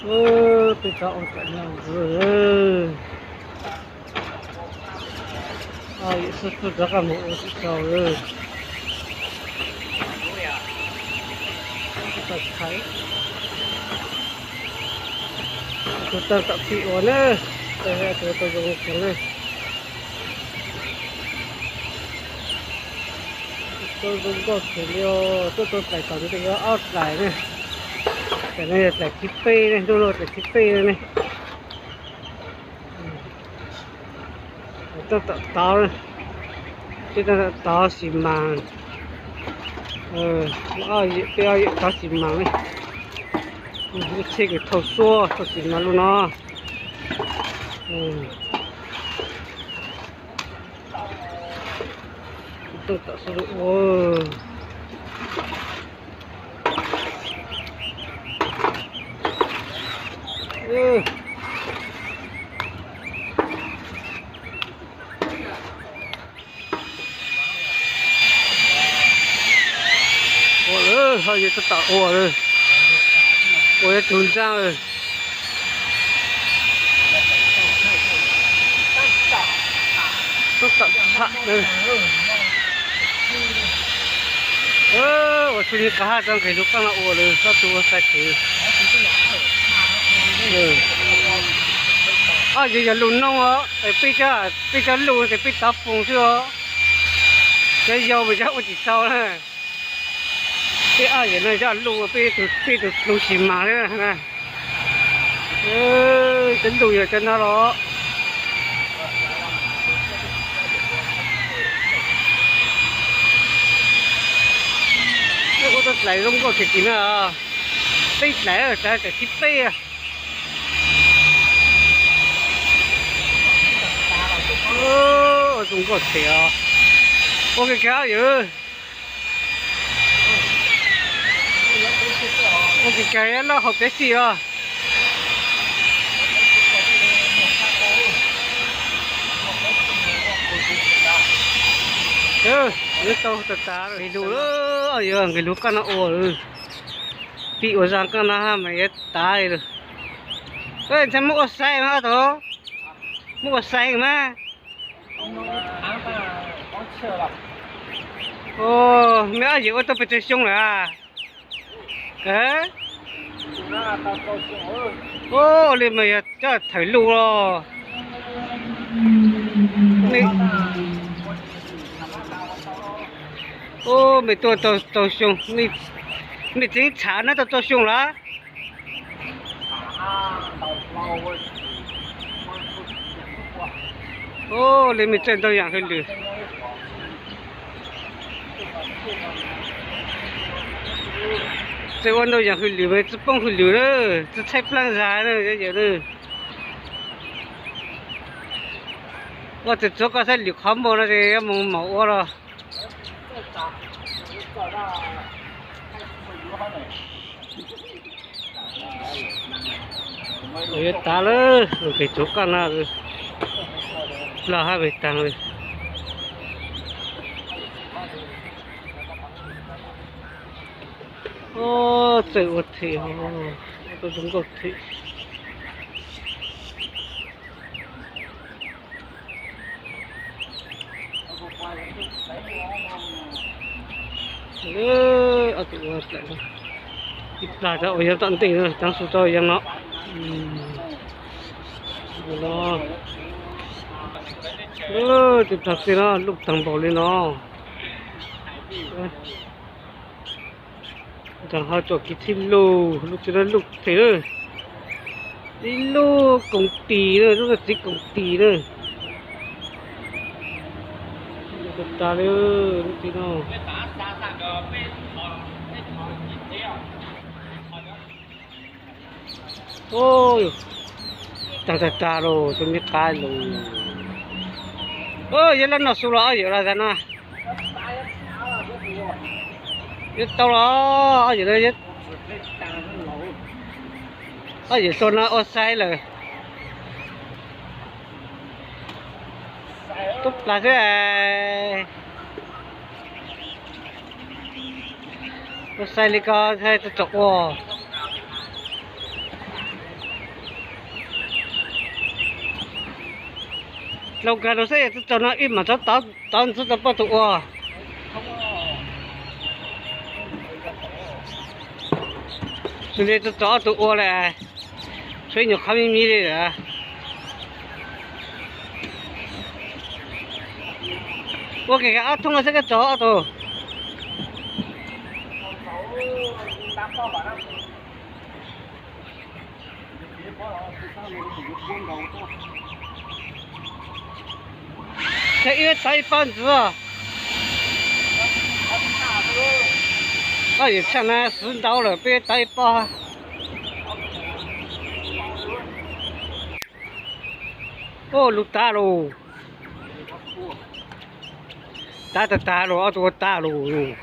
tôi chọn cái nào rồi vậy xuất ra cả một cái trò rồi tôi thấy tôi tập thị ổn đấy tôi dùng cái này tôi dùng có thể liệu tôi phải còn cái ớt lại này cái này là chip pay này đôi là chip pay này tôi tao này cái này tao xì màng bây giờ tao xì màng này cái xe cái thầu xua thầu xì màng luôn nó tôi tạo sử dụng thôi giờ tôi tạo rồi ôi trốn ra rồi tôi tạo thạ rồi我出去看张开就看到我了，他多才去。giờ lùn nông á, để bây giờ lùn thì bây giờ phồng chưa, cái dầu bây giờ chỉ sau này, cái giờ này giờ lùn bây giờ lùn xìm mà đấy này, tính lùn giờ chân nó đó. Tôi lấy không có thịt gì à, tít lấy ở trái cái thịt tê à, không có thịt à, ok cái gì, ok cái nó học cái gì à, nó tao ta rồi đủ đó, giờ cái lúc nó ổ rồi, bị ở giang cái nó mày ta rồi, ơi chẳng mua sai mà thôi, mua sai mà, mẹ gì ô tô phải chơi xong rồi à, cái, lên mày cho thấy lù rồi, mày tôi xong mày tính trả nó tôi xong lá lên mày chân tôi dạng hơi lử tôi ăn đâu dạng hơi lử mày tôi bông hơi lử đó tôi thay plan dài đó cái gì đó tôi cho cái sai lử khám bộ nó thì em màu rồi ơi ta lơ cái chỗ căn nào là hai bề tăng rồi trời ơi thì tôi không có thì tụi nó lại ít là cho bây giờ tận tình rồi chẳng số cho em nó tụi thật thì nó lúc thằng bỏ lên nó thằng họ cho cái thêm lô lúc cho nó lúc thế rồi đi lô công ty rồi lúc là dịch công ty rồi ta đấy lúc thế nào ôi ta rồi tôi biết cái rồi vậy là nó sụp rồi vậy là gì nè biết tao đó vậy đây vậy tôi nó sai rồi tốt là cái sai đi coi thay tôi chọc lâu cái nó sẽ cho nó ít mà cho tao sẽ bắt tụ à nên cho tụ này所以你看咪咪的人，我给他通了这个找都。这一个大板子啊，也像那10刀了，别大把。ô lục ta rồi ta rồi ở chỗ ta rồi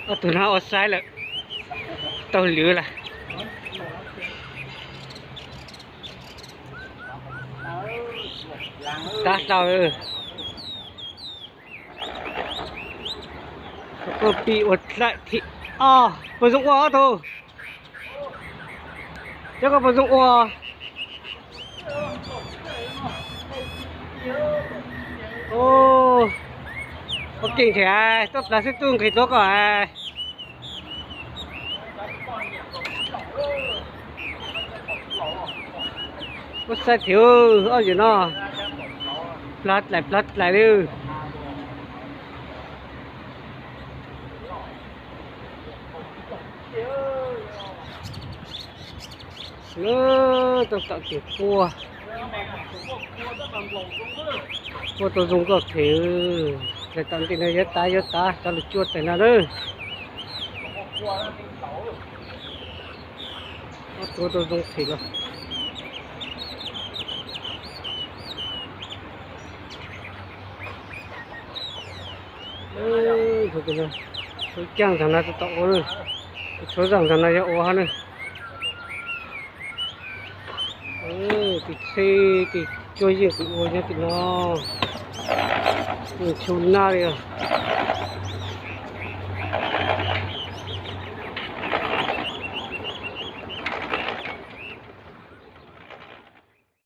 ở từ nào ở sai là tôi lừa là ta sao ơi có bị ọt lại thì vận dụng quá thôi chắc có vận dụng quá ô có kinh thế tốt là sẽ tung cái tốt rồi có sai thiếu ở gì nó plot lại đi nữa tôi tạo kiểu cua tôi dùng cái kiểu để tận tình này rất ta cho được chuột thế nào đấy tôi dùng thịt rồi thôi cái này tôi chẳng thằng nào tôi tạo rồi số rằng thằng này cho ô nữa thì xe thì chơi gì cũng ngồi như thế nó chun na đi à